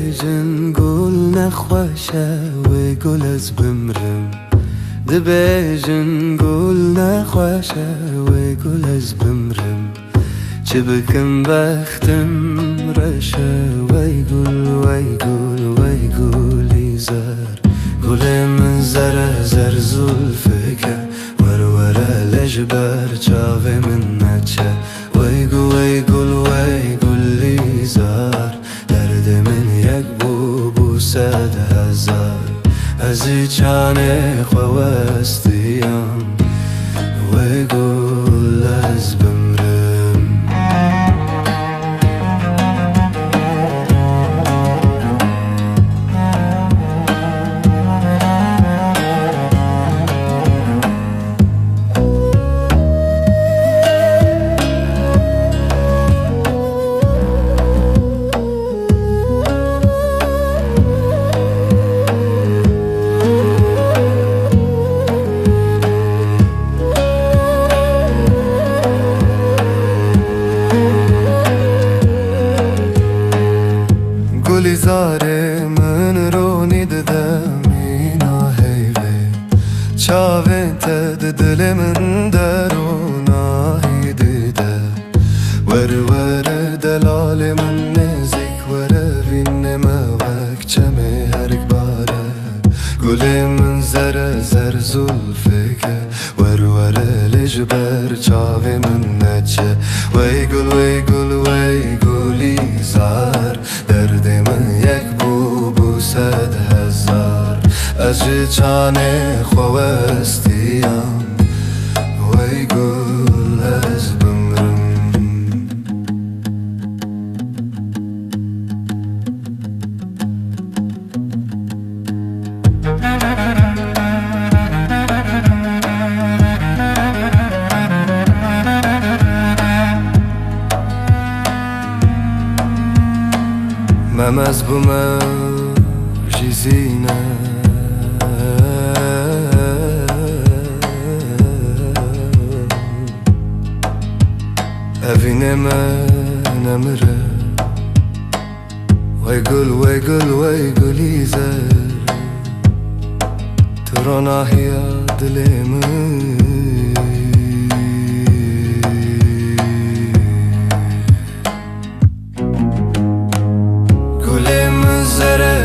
دبیجن گل نخوشه و گل از بمرم دبیجن گل نخوشه و گل از بمرم چه بکن بختم رشه وی گلی زر گل من زره زر زلفکه وره لجبر چاوه من نچه وی گلی زر درد من یک بو 100,000 از چانه خوستیم وی گل از بمرم گلی زاره من رو نیددم اینا هیوه چاوه تد دل من درونایی دیده ور دلال من نزیک وینه موک چمه هرک باره گل من زر زلفکه ور لجبر چاوه من نچه وی گلی زار درد من یک بو 100,000 از چانه خوستیم وی گل از بمرم ممز بومه جیزینه اوینه من نمره وی گلی زر تو را ناهیا دل من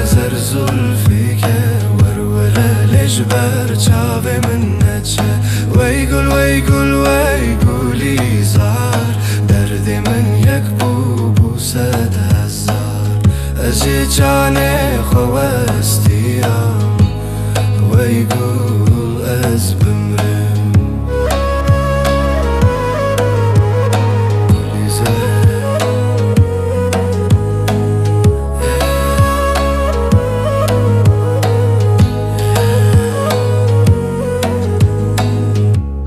زر زلفکه ور لجبر چاوه من نچه وی گلی زار درد من یک بو 100,000 از چانه خوستیم وی گل